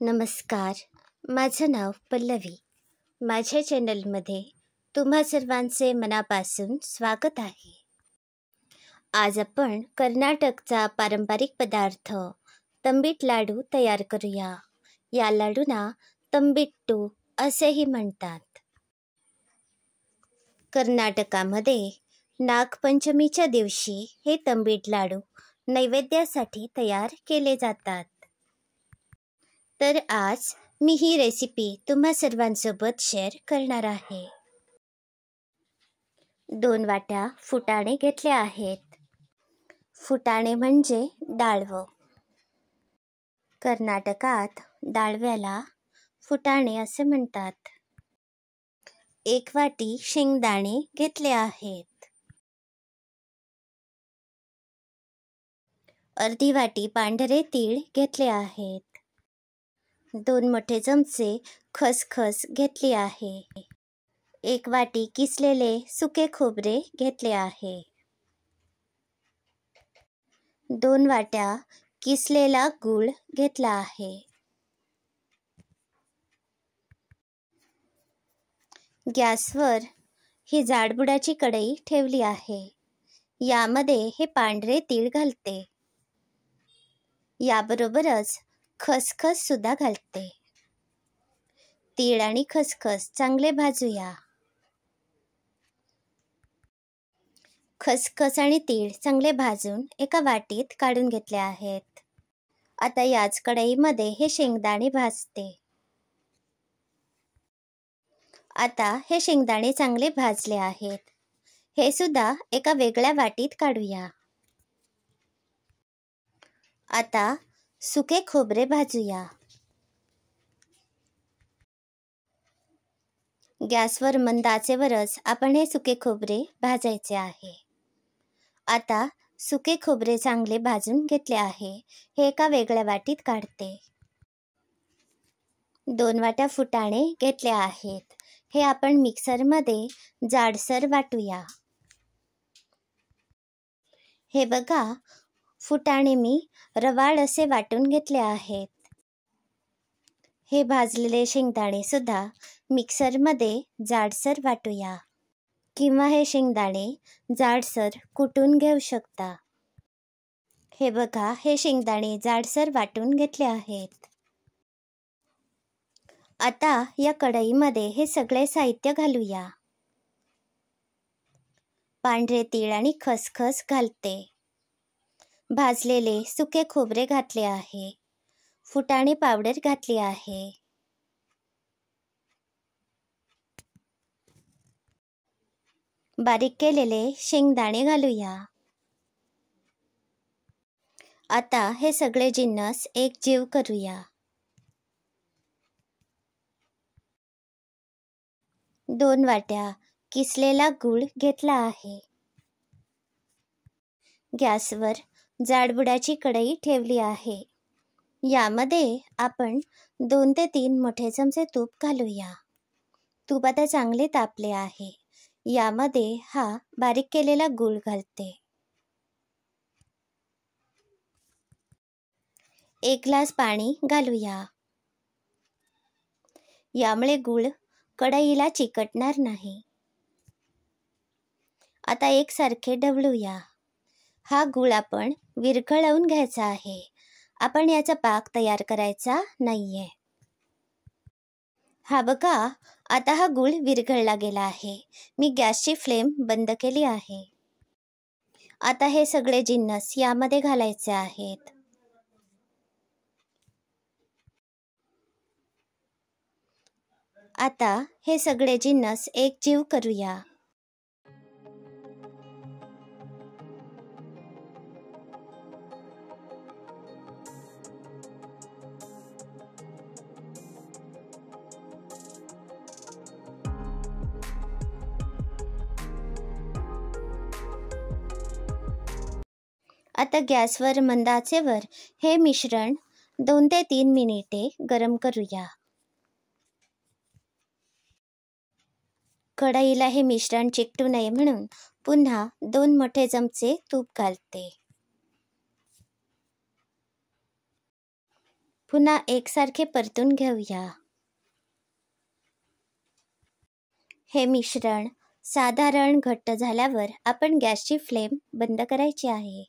नमस्कार. माझं नाव पल्लवी. माझ्या चॅनलमध्ये तुम्हा सर्वांचे मनापासून स्वागत आहे. आज आपण कर्नाटकचा पारंपरिक पदार्थ तंबीट लाडू तयार करूया. या लाडूंना तंबिट्टू असेही म्हणतात. कर्नाटकामध्ये नागपंचमीच्या दिवशी हे तंबीट लाडू नैवेद्यासाठी तयार केले जातात. तर आज मी ही रेसिपी तुम्हा सर्वांसोबत शेअर करणार आहे. 2 वाट्या फुटाणे घेतले आहेत. फुटाणे म्हणजे डाळवं. कर्नाटकात डाळव्याला फुटाणे असे म्हणतात. 1 वाटी शेंगदाणे घेतले आहेत. अर्धी वाटी पांढरे तीळ घेतले आहेत. 2 मोठे चमचे खसखस घेतली आहे. 1 वाटी किसलेले सुके खोबरे घेतले आहे. 2 वाट्या किसलेला गूळ घेतला आहे. गॅसवर ही जाडबुडाची कढई ठेवली आहे. यामध्ये हे पांढरे तीळ घालते. याबरोबरच खसखस सुद्धा घालते. तीळ आणि खसखस चांगले भाजूया. खसखस आणि तीळ चांगले भाजून एका वाटीत काढून घेतले आहेत. आता याच कढईमध्ये हे शेंगदाणे भाजते. आता हे शेंगदाणे चांगले भाजले आहेत. हे सुद्धा एका वेगळ्या वाटीत काढूया. आता सुके खोबरे भाजूया. गॅसवर मंद आचेवरच आपण हे सुके खोबरे भाजायचे आहे. आता सुके खोबरे चांगले भाजून घेतले आहे. हे एका वेगळ्या वाटीत काढते. 2 वाट्या फुटाणे घेतले आहेत. हे आपण मिक्सरमध्ये जाडसर वाटूया. हे बघा, फुटाणे मी रवाळ असे वाटून घेतले आहेत. हे भाजलेले शेंगदाणे सुद्धा मिक्सरमध्ये जाडसर वाटूया, किंवा हे शेंगदाणे जाडसर कुटून घेऊ शकता. हे बघा, हे शेंगदाणे जाडसर वाटून घेतले आहेत. आता या कढईमध्ये हे सगळे साहित्य घालूया. पांढरे तीळ आणि खसखस घालते. भाजलेले सुके खोबरे घातले आहे. फुटाणे पावडर घातली आहे. बारीक केलेले शेंगदाणे घालूया. आता हे सगळे जिन्नस एकजीव करूया. 2 वाट्या किसलेला गूळ घेतला आहे. गॅसवर जाडबुडाची कढई ठेवली आहे. यामध्ये आपण 2 ते 3 मोठे चमचे तूप घालूया. तूप आता चांगले तापले आहे. यामध्ये हा बारीक केलेला गूळ घालते. 1 ग्लास पाणी घालूया. यामुळे गूळ कढईला चिकटणार नाही. आता एकसारखे ढवळूया. हा गूळ आपण विरघळवून घ्यायचा आहे. आपण याचा पाक तयार करायचा नाहीये. हा बघा, आता हा गूळ विरघळला गेला आहे. मी गॅसची फ्लेम बंद केली आहे. आता हे सगळे जिन्नस यामध्ये घालायचे आहेत. आता हे सगळे जिन्नस एकजीव करूया. आता गॅसवर मंद आचेवर हे मिश्रण 2 ते 3 मिनिटे गरम करूया. कढईला हे मिश्रण चिकटू नये म्हणून पुन्हा 2 मोठे चमचे तूप घालते. पुन्हा एकसारखे परतून घेऊया. हे मिश्रण साधारण घट्ट झाल्यावर आपण गॅसची फ्लेम बंद करायची आहे.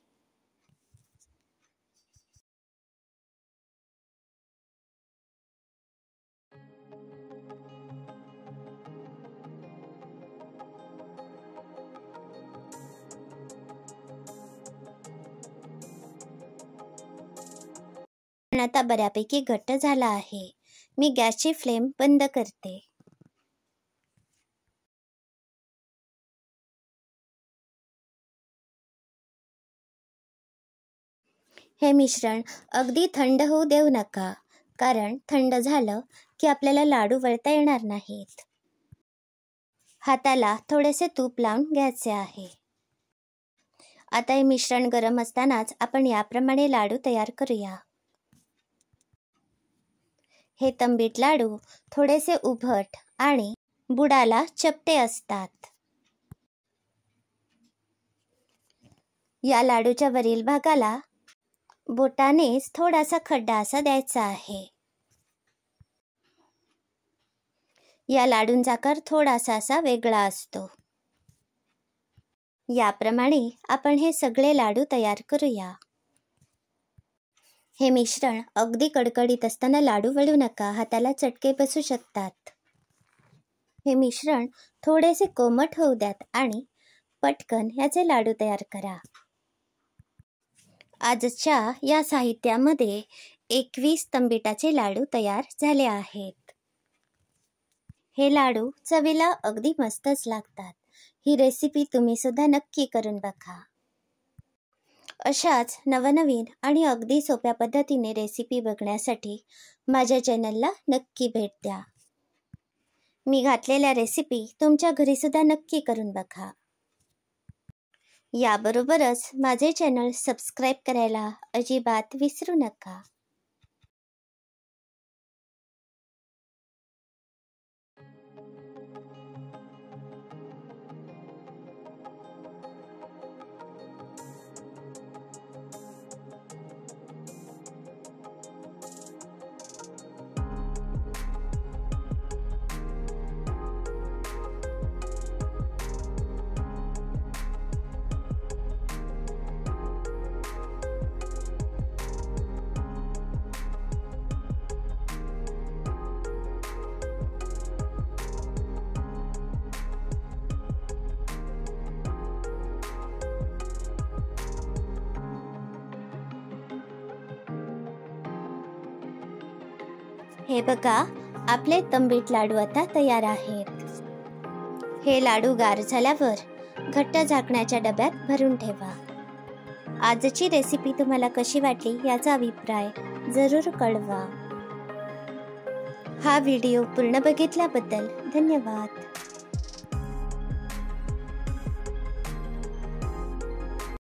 आता बऱ्यापैकी घट्ट झाला आहे. मी गॅसची फ्लेम बंद करते. हे मिश्रण अगदी थंड होऊ देऊ नका, कारण थंड झालं की आपल्याला लाडू वळता येणार नाहीत. हाताला थोडेसे तूप लावून घ्यायचे आहे. आता हे मिश्रण गरम असतानाच आपण याप्रमाणे लाडू तयार करूया. हे तंबीट लाडू थोडेसे उभट आणि बुडाला चपटे असतात. या लाडूच्या वरील भागाला बोटानेच थोडासा खड्डा असा द्यायचा आहे. या लाडूंचा आकार थोडासा असा वेगळा असतो. याप्रमाणे आपण हे सगळे लाडू तयार करूया. हे मिश्रण अगदी कडकडीत असताना लाडू वळू नका, हाताला चटके बसू शकतात. हे मिश्रण थोडेसे कोमट होऊ द्यात आणि पटकन याचे लाडू तयार करा. आजच्या या साहित्यामध्ये 21 तंबिटाचे लाडू तयार झाले आहेत. हे लाडू चवीला अगदी मस्तच लागतात. ही रेसिपी तुम्ही सुद्धा नक्की करून बघा. अशाच नवनवीन आणि अगदी सोप्या पद्धतीने रेसिपी बघण्यासाठी माझ्या चॅनलला नक्की भेट द्या. मी घातलेल्या रेसिपी तुमच्या घरी सुद्धा नक्की करून बघा. याबरोबरच माझे चॅनल सबस्क्राईब करायला अजिबात विसरू नका. हे बघा, आपले तंबीट लाडू आता तयार आहेत. हे लाडू गार झाल्यावर घट्ट झाकण्याच्या डब्यात भरून ठेवा. आजची रेसिपी तुम्हाला कशी वाटली याचा अभिप्राय जरूर कळवा. हा व्हिडिओ पूर्ण बघितल्याबद्दल धन्यवाद.